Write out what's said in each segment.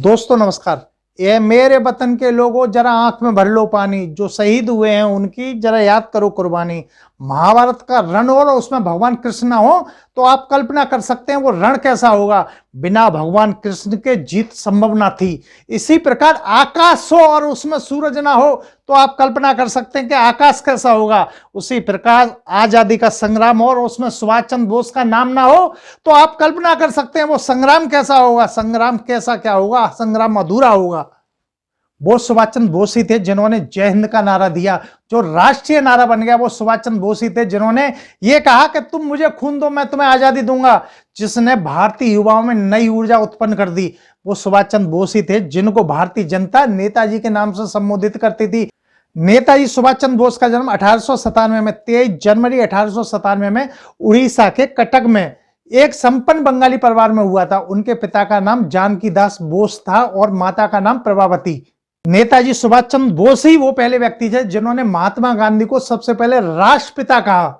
दोस्तों नमस्कार। ये मेरे वतन के लोगों जरा आंख में भर लो पानी, जो शहीद हुए हैं उनकी जरा याद करो कुर्बानी। महाभारत का रण हो और उसमें भगवान कृष्ण ना हो तो आप कल्पना कर सकते हैं वो रण कैसा होगा। बिना भगवान कृष्ण के जीत संभव ना थी। इसी प्रकार आकाश हो और उसमें सूरज ना हो तो आप कल्पना कर सकते हैं कि आकाश कैसा होगा। उसी प्रकार आजादी का संग्राम हो और उसमें सुभाष चंद्र बोस का नाम ना हो तो आप कल्पना कर सकते हैं वो संग्राम कैसा होगा। संग्राम कैसा क्या होगा, संग्राम अधूरा होगा। वो सुभाष चंद्र बोस ही थे जिन्होंने जय हिंद का नारा दिया, जो राष्ट्रीय नारा बन गया। वो सुभाष चंद्र बोस ही थे जिन्होंने ये कहा कि तुम मुझे खून दो मैं तुम्हें आजादी दूंगा, जिसने भारतीय युवाओं में नई ऊर्जा उत्पन्न कर दी। वो सुभाष चंद्र बोस ही थे जिनको भारतीय जनता नेताजी के नाम से संबोधित करती थी। नेताजी सुभाष चंद्र बोस का जन्म 1897 में 23 जनवरी 1897 में उड़ीसा के कटक में एक संपन्न बंगाली परिवार में हुआ था। उनके पिता का नाम जानकी दास बोस था और माता का नाम प्रभावती। नेताजी सुभाष चंद्र बोस ही वो पहले व्यक्ति थे जिन्होंने महात्मा गांधी को सबसे पहले राष्ट्रपिता कहा।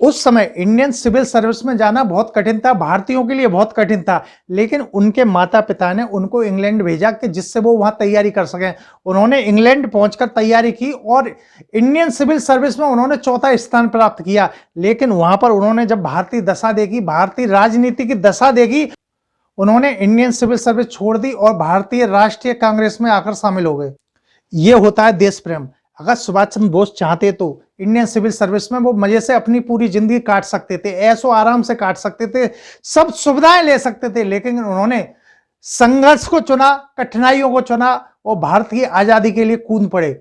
उस समय इंडियन सिविल सर्विस में जाना बहुत कठिन था, भारतीयों के लिए बहुत कठिन था, लेकिन उनके माता पिता ने उनको इंग्लैंड भेजा कि जिससे वो वहां तैयारी कर सकें। उन्होंने इंग्लैंड पहुंचकर तैयारी की और इंडियन सिविल सर्विस में उन्होंने चौथा स्थान प्राप्त किया। लेकिन वहां पर उन्होंने जब भारतीय दशा देखी, भारतीय राजनीति की दशा देखी, उन्होंने इंडियन सिविल सर्विस छोड़ दी और भारतीय राष्ट्रीय कांग्रेस में आकर शामिल हो गए। ये होता है देश प्रेम। अगर सुभाष चंद्र बोस चाहते तो इंडियन सिविल सर्विस में वो मजे से अपनी पूरी जिंदगी काट सकते थे, ऐसो आराम से काट सकते थे, सब सुविधाएं ले सकते थे, लेकिन उन्होंने संघर्ष को चुना, कठिनाइयों को चुना और भारत की आजादी के लिए कूद पड़े।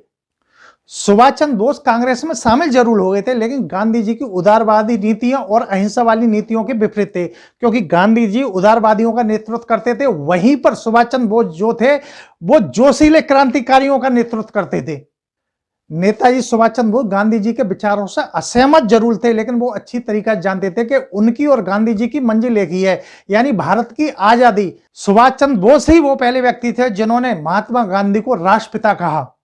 सुभाष चंद्र बोस कांग्रेस में शामिल जरूर हो गए थे, लेकिन गांधी जी की उदारवादी नीतियां और अहिंसा वाली नीतियों के विपरीत थे, क्योंकि गांधी जी उदारवादियों का नेतृत्व करते थे, वहीं पर सुभाष चंद्र बोस जो थे वो जोशीले क्रांतिकारियों का नेतृत्व करते थे। नेताजी सुभाष चंद्र बोस गांधी जी के विचारों से असहमत जरूर थे, लेकिन वो अच्छी तरीका जानते थे कि उनकी और गांधी जी की मंजिल एक ही है, यानी भारत की आजादी। सुभाष चंद्र बोस ही वो पहले व्यक्ति थे जिन्होंने महात्मा गांधी को राष्ट्रपिता कहा।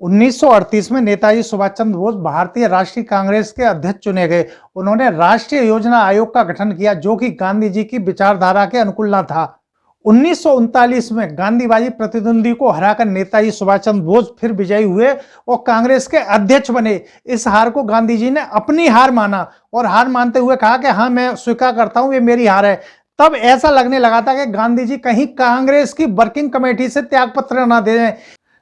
1938 में नेताजी सुभाष चंद्र बोस भारतीय राष्ट्रीय कांग्रेस के अध्यक्ष चुने गए। उन्होंने राष्ट्रीय योजना आयोग का गठन किया, जो कि गांधी जी की विचारधारा के अनुकूल न था। 1939 में गांधीवादी प्रतिद्वंदी को हराकर नेताजी सुभाष चंद्र बोस फिर विजयी हुए और कांग्रेस के अध्यक्ष बने। इस हार को गांधी जी ने अपनी हार माना और हार मानते हुए कहा कि हाँ, मैं स्वीकार करता हूं, ये मेरी हार है। तब ऐसा लगने लगा था कि गांधी जी कहीं कांग्रेस की वर्किंग कमेटी से त्यागपत्र ना दे दें।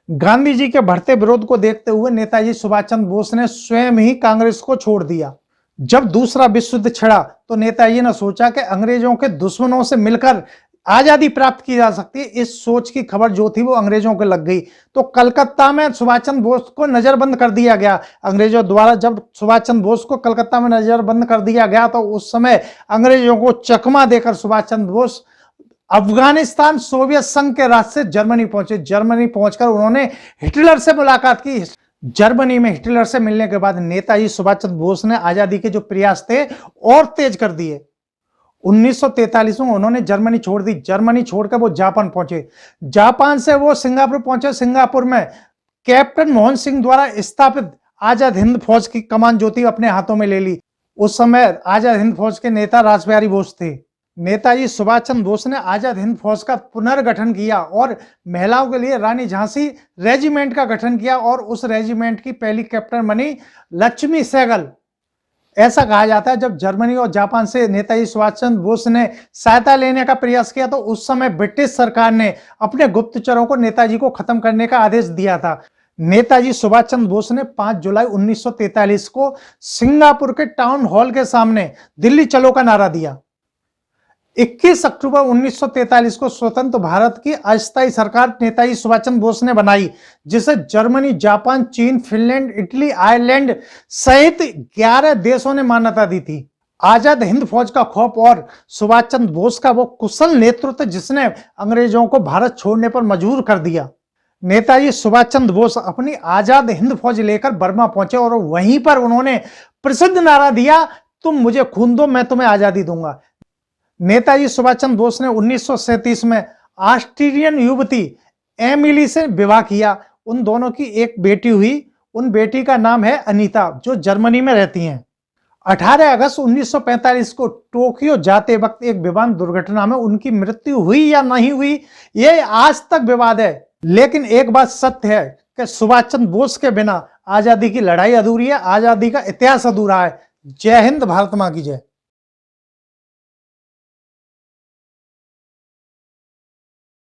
गांधी जी के बढ़ते विरोध को देखते हुए नेताजी सुभाष चंद्र बोस ने स्वयं ही कांग्रेस को छोड़ दिया। जब दूसरा विश्व युद्ध छिड़ा तो नेताजी ने सोचा कि अंग्रेजों के दुश्मनों से मिलकर आजादी प्राप्त की जा सकती है। इस सोच की खबर जो थी वो अंग्रेजों को लग गई, तो कलकत्ता में सुभाष चंद्र बोस को नजरबंद कर दिया गया। अंग्रेजों द्वारा जब सुभाष चंद्र बोस को कलकत्ता में नजरबंद कर दिया गया तो उस समय अंग्रेजों को चकमा देकर सुभाष चंद्र बोस अफगानिस्तान सोवियत संघ के रास्ते से जर्मनी पहुंचे। जर्मनी पहुंचकर उन्होंने हिटलर से मुलाकात की। जर्मनी में हिटलर से मिलने के बाद नेताजी सुभाष चंद्र बोस ने आजादी के जो प्रयास थे और तेज कर दिए। 1943 में उन्होंने जर्मनी छोड़ दी। जर्मनी छोड़कर वो जापान पहुंचे। जापान से वो सिंगापुर पहुंचे। सिंगापुर में कैप्टन मोहन सिंह द्वारा स्थापित आजाद हिंद फौज की कमान जो थी अपने हाथों में ले ली। उस समय आजाद हिंद फौज के नेता रासबिहारी बोस थे। नेताजी सुभाष चंद्र बोस ने आजाद हिंद फौज का पुनर्गठन किया और महिलाओं के लिए रानी झांसी रेजिमेंट का गठन किया और उस रेजिमेंट की पहली कैप्टन बनी लक्ष्मी सहगल। ऐसा कहा जाता है जब जर्मनी और जापान से नेताजी सुभाष चंद्र बोस ने सहायता लेने का प्रयास किया तो उस समय ब्रिटिश सरकार ने अपने गुप्तचरों को नेताजी को खत्म करने का आदेश दिया था। नेताजी सुभाष चंद्र बोस ने 5 जुलाई 1943 को सिंगापुर के टाउन हॉल के सामने दिल्ली चलो का नारा दिया। 21 अक्टूबर 1943 को स्वतंत्र भारत की अस्थायी सरकार नेताजी सुभाष चंद्र बोस ने बनाई, जिसे जर्मनी, जापान, चीन, फिनलैंड, इटली, आयरलैंड सहित 11 देशों ने मान्यता दी थी। आजाद हिंद फौज का खौफ और सुभाष चंद्र बोस का वो कुशल नेतृत्व जिसने अंग्रेजों को भारत छोड़ने पर मजबूर कर दिया। नेताजी सुभाष चंद्र बोस अपनी आजाद हिंद फौज लेकर बर्मा पहुंचे और वहीं पर उन्होंने प्रसिद्ध नारा दिया, तुम मुझे खून दो मैं तुम्हें आजादी दूंगा। नेताजी सुभाष चंद्र बोस ने 1937 में ऑस्ट्रेलियन युवती एमिली से विवाह किया। उन दोनों की एक बेटी हुई। उन बेटी का नाम है अनीता, जो जर्मनी में रहती हैं। 18 अगस्त 1945 को टोक्यो जाते वक्त एक विमान दुर्घटना में उनकी मृत्यु हुई या नहीं हुई, ये आज तक विवाद है। लेकिन एक बात सत्य है कि सुभाष चंद्र बोस के बिना आजादी की लड़ाई अधूरी है, आजादी का इतिहास अधूरा है। जय हिंद, भारत मां की जय।